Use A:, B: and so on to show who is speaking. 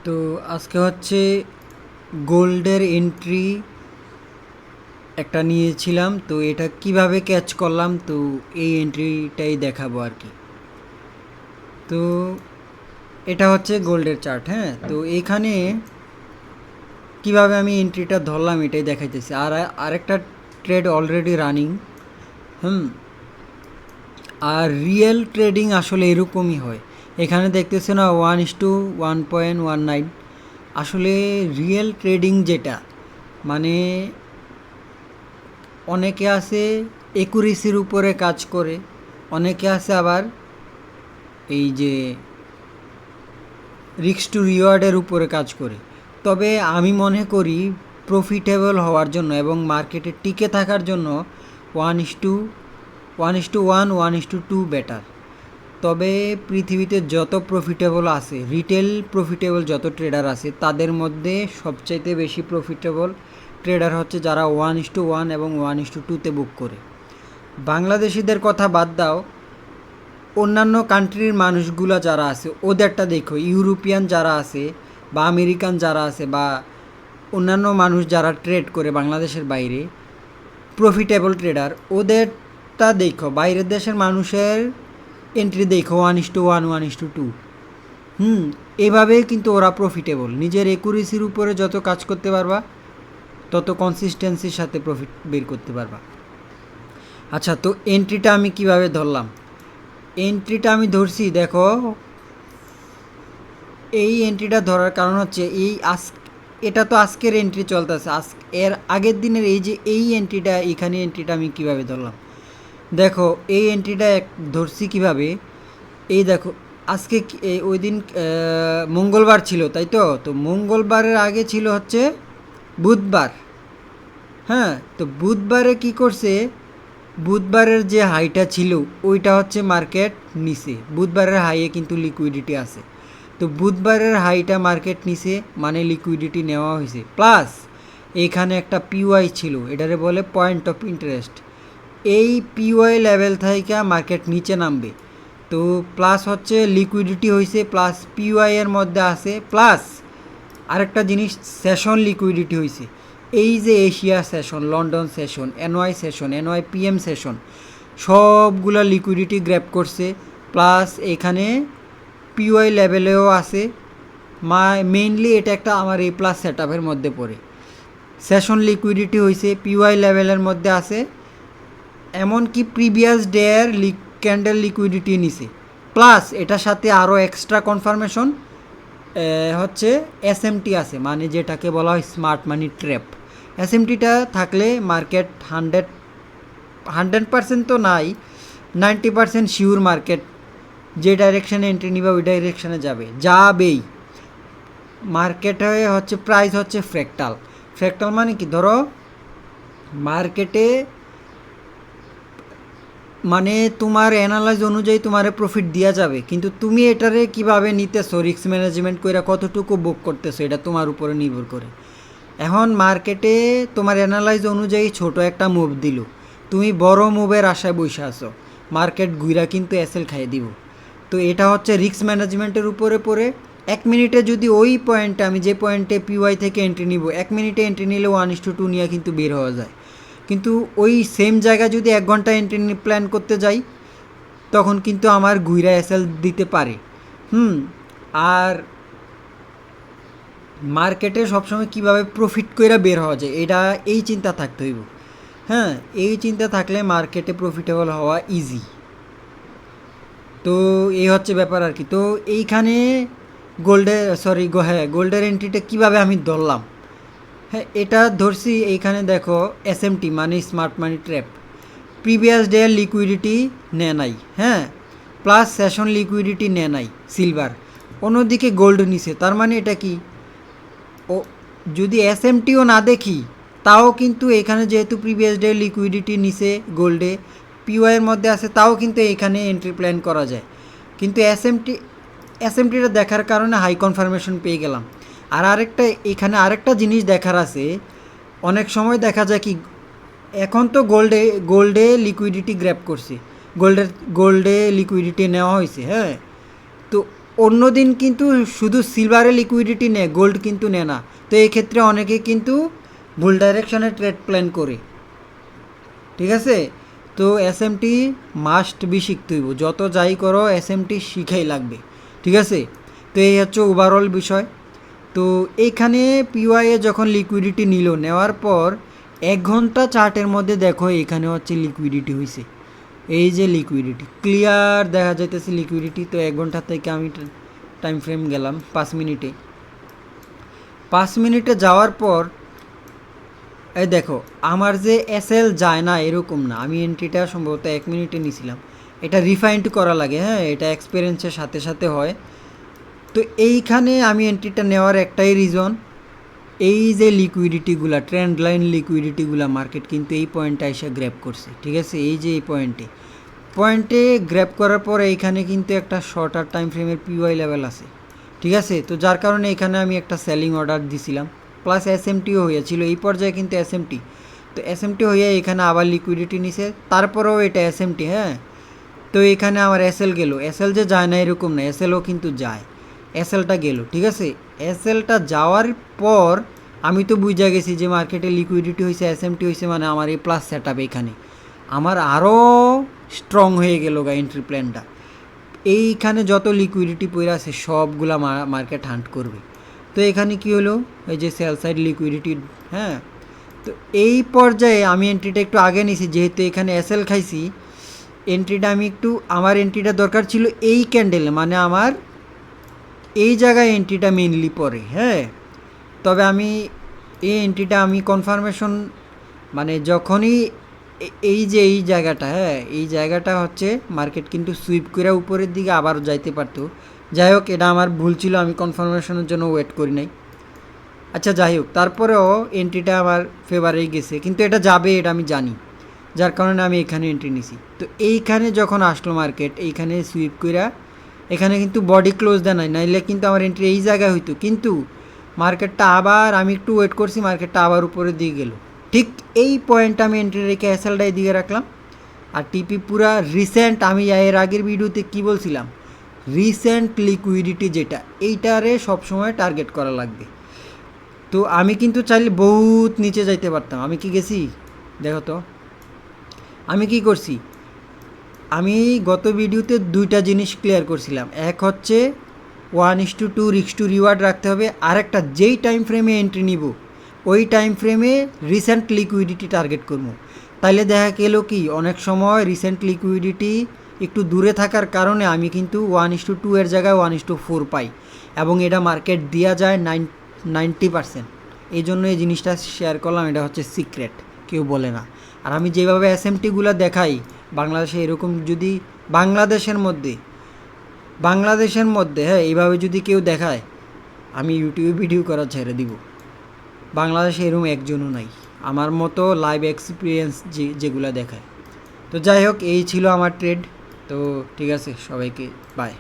A: তো আজকে হচ্ছে গোল্ডের এন্ট্রি একটা নিয়েছিলাম, তো এটা কিভাবে ক্যাচ করলাম, তো এই এন্ট্রিটাই দেখাবো আর কি। তো এটা হচ্ছে গোল্ডের চার্ট। হ্যাঁ, তো এইখানে কিভাবে আমি এন্ট্রিটা ধরলাম এটাই দেখাইতেছি। আর আরেকটা ট্রেড অলরেডি রানিং। হুম, আর রিয়েল ট্রেডিং আসলে এরকমই হয়। এখানে দেখতেছে না 1:1.19। আসলে রিয়েল ট্রেডিং যেটা, মানে অনেকে আছে একুরেসির উপরে কাজ করে, অনেকে আছে আবার এই যে রিস্ক টু রিওয়ার্ডের উপরে কাজ করে। তবে আমি মনে করি প্রফিটেবল হওয়ার জন্য এবং মার্কেটে টিকে থাকার জন্য 1:1 1:2 বেটার। তবে পৃথিবীতে যত প্রফিটেবল আছে, রিটেল প্রফিটেবল যত ট্রেডার আছে, তাদের মধ্যে সবচাইতে বেশি প্রফিটেবল ট্রেডার হচ্ছে যারা 1:1 এবং 1:2তে বুক করে। বাংলাদেশিদের কথা বাদ দাও, অন্যান্য কান্ট্রির মানুষগুলা যারা আছে ওদেরটা দেখো, ইউরোপিয়ান যারা আছে বা আমেরিকান যারা আছে বা অন্যান্য মানুষ যারা ট্রেড করে বাংলাদেশের বাইরে, প্রফিটেবল ট্রেডার, ওদেরটা দেখো। বাইরের দেশের মানুষের এন্ট্রি দেখো 1:1 1:2। এভাবেই কিন্তু ওরা প্রফিটেবল। নিজের একুরেসির উপরে যত কাজ করতে পারবা, তত কনসিস্টেন্সির সাথে প্রফিট বের করতে পারবা। আচ্ছা, তো এন্ট্রিটা আমি কিভাবে ধরলাম? এন্ট্রিটা আমি ধরছি, দেখো এই এন্ট্রিটা ধরার কারণ হচ্ছে এটা তো আজকের এন্ট্রি চলতেছে। এর আগের দিনের এই এন্ট্রিটা, এখানে এন্ট্রিটা আমি কিভাবে ধরলাম দেখো। এই এন্ট্রিটা ধরছি কিভাবে, এই দেখো আজকে ওই দিন মঙ্গলবার ছিল, তাই তো। তো মঙ্গলবারের আগে ছিল হচ্ছে বুধবার। হ্যাঁ, তো বুধবারে কি করছে, বুধবারের যে হাইটা ছিল ওইটা হচ্ছে মার্কেট নিছে। বুধবারের হাইয়ে কিন্তু লিকুইডিটি আছে। তো বুধবারের হাইটা মার্কেট নিছে, মানে লিকুইডিটি নেওয়া হয়েছে। প্লাস এখানে একটা পিওয়াই ছিল, এটারে বলে পয়েন্ট অফ ইন্টারেস্ট। এই পিওয়াই লেভেল থেকে মার্কেট নিচে নামবে। তো প্লাস হচ্ছে লিকুইডিটি হয়েছে, প্লাস পিওয়াই এর মধ্যে আছে, প্লাস আরেকটা জিনিস সেশন লিকুইডিটি হয়েছে। এই যে Asia session, London session, NY PM session, সবগুলা লিকুইডিটি গ্র্যাব করছে। প্লাস এখানে পিওয়াই লেভেলেও আছে। মেইনলি এটা একটা আমার এ প্লাস সেট আপের মধ্যে পড়ে। সেশন লিকুইডিটি হয়েছে, পিওয়াই লেভেলের মধ্যে আছে, এমনকি প্রিভিয়াস ডের ক্যান্ডেল লিকুইডিটি নিছে। প্লাস এটার সাথে আরও এক্সট্রা কনফার্মেশন হচ্ছে এসএমটি আছে, মানে যেটাকে বলা হয় স্মার্ট মানি ট্র্যাপ। এসএমটিটা থাকলে মার্কেট 100% তো নাই, 90% শিওর মার্কেট যে ডাইরেকশানে এন্ট্রি নিবে ওই ডাইরেকশানে যাবেই। মার্কেটে হচ্ছে প্রাইস হচ্ছে ফ্র্যাক্টাল। ফ্র্যাক্টাল মানে কি, ধরো মার্কেটে মানে তোমার অ্যানালাইজ অনুযায়ী তোমার প্রফিট দেওয়া যাবে, কিন্তু তুমি এটারে কিভাবে নিতেছো, রিস্ক ম্যানেজমেন্ট করে কতটুকু বুক করতেছো, এটা তোমার উপরে নির্ভর করে। এখন মার্কেটে তোমার অ্যানালাইজ অনুযায়ী ছোট একটা মুভ দিল, তুমি বড় মুভের আশায় বসে আছো, মার্কেট ঘুরা কিন্তু এসএল খাইয়ে দিব। তো এটা হচ্ছে রিস্ক ম্যানেজমেন্টের উপরে পড়ে। 1 মিনিটে যদি ওই পয়েন্টে, আমি যে পয়েন্টে পিওয়াই থেকে এন্ট্রি নিব, 1 মিনিটে এন্ট্রি নিলে 1:2 নিয়ে কিন্তু বের হওয়া যায়। কিন্তু ওই সেম জায়গায় যদি 1 ঘন্টা এন্ট্রি প্ল্যান করতে যাই, তখন কিন্তু আমার ঘুরা এসএল দিতে পারে। আর মার্কেটে সবসময় কিভাবে প্রফিট করে বের হওয়া যায়, এটা এই চিন্তা থাকতে হইব। হ্যাঁ, এই চিন্তা থাকলে মার্কেটে প্রফিটেবল হওয়া ইজি। তো এই হচ্ছে ব্যাপার আর কি। তো এইখানে গোল্ডের এন্ট্রিটা কিভাবে আমি ধরলাম। হ্যাঁ, এটা ধরছি। এইখানে দেখো এসএমটি মানে স্মার্ট মানি ট্র্যাপ, প্রিভিয়াস ডে লিকুইডিটি নেয় নাই। হ্যাঁ, প্লাস সেশন লিকুইডিটি নেয় নাই সিলভার, অন্যদিকে গোল্ড নিছে। তার মানে এটা কি, ও যদি এসএমটিও না দেখি তাও কিন্তু এখানে যেহেতু প্রিভিয়াস ডে লিকুইডিটি নিছে গোল্ডে, পিওয়াইয়ের মধ্যে আছে, তাও কিন্তু এখানে এন্ট্রি প্ল্যান করা যায়। কিন্তু এসএমটিটা দেখার কারণে হাই কনফার্মেশন পেয়ে গেলাম। আর এখানে আরেকটা জিনিস দেখার আছে। অনেক সময় দেখা যায় কি, এখন তো গোল্ডে লিকুইডিটি গ্র্যাব করছে, গোল্ডে লিকুইডিটি নেওয়া হয়েছে। হ্যাঁ, তো অন্য দিন কিন্তু শুধু সিলভারে লিকুইডিটি নেয়, গোল্ড কিন্তু নেয় না। তো এই ক্ষেত্রে অনেকে কিন্তু ভুল ডাইরেকশনে ট্রেড প্ল্যান করে, ঠিক আছে। তো এসএমটি মাস্ট বি শিখতে হইব, যত যাই করো এসএমটি শিখাই লাগবে, ঠিক আছে। তো এই হচ্ছে ওভারঅল বিষয়। তো এইখানে পিওয়াইএ যখন লিকুইডিটি নিল, নেওয়ার পর 1 ঘন্টা চার্টের মধ্যে দেখো এখানে হচ্ছে লিকুইডিটি হয়েছে, এই যে লিকুইডিটি ক্লিয়ার দেখা যাইতেছে লিকুইডিটি। তো 1 ঘন্টা থেকে আমি টাইম ফ্রেম গেলাম 5 মিনিটে। 5 মিনিটে যাওয়ার পর এই দেখো আমার যে এসএল যায় না এরকম না, আমি এন্ট্রিটা সম্ভবত 1 মিনিটে নিয়েছিলাম। এটা রিফাইন্ড করা লাগে, হ্যাঁ, এটা এক্সপিরিয়েন্সের সাথে সাথে হয়। তো এইখানে আমি এন্ট্রিটা নেওয়ার একটাই রিজন, এই যে লিকুইডিটিগুলা, ট্রেন্ড লাইন লিকুইডিটিগুলা মার্কেট কিন্তু এই পয়েন্টটা এসে গ্র্যাব করছে, ঠিক আছে। এই যে এই পয়েন্টে গ্র্যাব করার পরে এইখানে কিন্তু একটা শর্টার টাইম ফ্রেমের পিওয়াই লেভেল আছে, ঠিক আছে। তো যার কারণে এখানে আমি একটা সেলিং অর্ডার দিছিলাম, প্লাস এসএমটিও হয়েছিল এই পর্যায়ে কিন্তু এসএমটি। তো এসএমটি হয়ে এখানে আবার লিকুইডিটি নিছে, তারপরেও এটা এসএমটি, হ্যাঁ। তো এখানে আমার এসএল গেল, এসএল যে যায় না এরকম না, এসএলও কিন্তু যায়, এসএলটা গেল, ঠিক আছে। এসএলটা যাওয়ার পর আমি তো বুঝা গেছি যে মার্কেটে লিকুইডিটি হয়েছে, এসএমটি হয়েছে, মানে আমার এই প্লাস সেট আপ এখানে আমার আরও স্ট্রং হয়ে গেল গা এন্ট্রি প্ল্যানটা। এইখানে যত লিকুইডিটি পড়ে আছে সবগুলা মার্কেট হান্ট করবে। তো এখানে কি হলো, এই যে সেল সাইড লিকুইডিটি, হ্যাঁ। তো এই পর্যায়ে আমি এন্ট্রিটা একটু আগে নিছি, যেহেতু এখানে এসএল খাইছি, এন্ট্রিটা আমি একটু, আমার এন্ট্রিটা দরকার ছিল এই ক্যান্ডেলে, মানে আমার এই জায়গায় এন্ট্রিটা মেনলি পড়ে, হ্যাঁ। তবে আমি এই এন্ট্রিটা আমি কনফার্মেশন, মানে যখনই এই যে এই জায়গাটা, হ্যাঁ, এই জায়গাটা হচ্ছে মার্কেট কিন্তু সুইপ করে উপরের দিকে আবারও যাইতে পারতো। যাই হোক, এটা আমার ভুল ছিল, আমি কনফার্মেশনের জন্য ওয়েট করি নাই। আচ্ছা যাই হোক, তারপরেও এন্ট্রিটা আমার ফেভারেই গেছে, কিন্তু এটা যাবে এটা আমি জানি, যার কারণে আমি এখানে এন্ট্রি নিছি। তো এইখানে যখন আসলো মার্কেট, এইখানে সুইপ কইরা এখানে কিন্তু বডি ক্লোজ দেয় নাই, নাইলে কিন্তু আমার এন্ট্রি এই জায়গায় হইতো, কিন্তু মার্কেটটা আবার, আমি একটু ওয়েট করছি, মার্কেটটা আবার উপরের দিকে গেল। ঠিক এই পয়েন্টটা আমি এন্ট্রি রেখে এসএলটা এদিকে রাখলাম। আর টিপি পুরা রিসেন্ট, আমি এর আগের ভিডিওতে কি বলছিলাম, রিসেন্ট লিকুইডিটি যেটা, এইটারে সবসময় টার্গেট করা লাগবে। তো আমি কিন্তু চাইলে বহুত নিচে যাইতে পারতাম, আমি কি গেছি দেখো তো, আমি কি করছি। আমি গত ভিডিওতে 2টা জিনিস ক্লিয়ার করছিলাম, এক হচ্ছে 1:2 রিস্ক টু রিওয়ার্ড রাখতে হবে, আর একটা যেই টাইম ফ্রেমে এন্ট্রি নিব ওই টাইম ফ্রেমে রিসেন্ট লিকুইডিটি টার্গেট করবো। তাইলে দেখা গেল কি, অনেক সময় রিসেন্ট লিকুইডিটি একটু দূরে থাকার কারণে আমি কিন্তু 1:2 এর জায়গায় 1:4 পাই, এবং এটা মার্কেট দেওয়া যায় 90%। এই জন্য এই জিনিসটা শেয়ার করলাম, এটা হচ্ছে সিক্রেট, কেউ বলে না। আর আমি যেভাবে এসএমটিগুলো দেখাই বাংলাদেশে, এরকম যদি বাংলাদেশের মধ্যে হ্যাঁ এইভাবে যদি কেউ দেখায়, আমি ইউটিউবে ভিডিও করা ছেড়ে দিব। বাংলাদেশে এরকম একজনও নাই আমার মতো লাইভ এক্সপিরিয়েন্স যেগুলো দেখায়। তো যাই হোক, এই ছিল আমার ট্রেড। তো ঠিক আছে, সবাইকে বাই।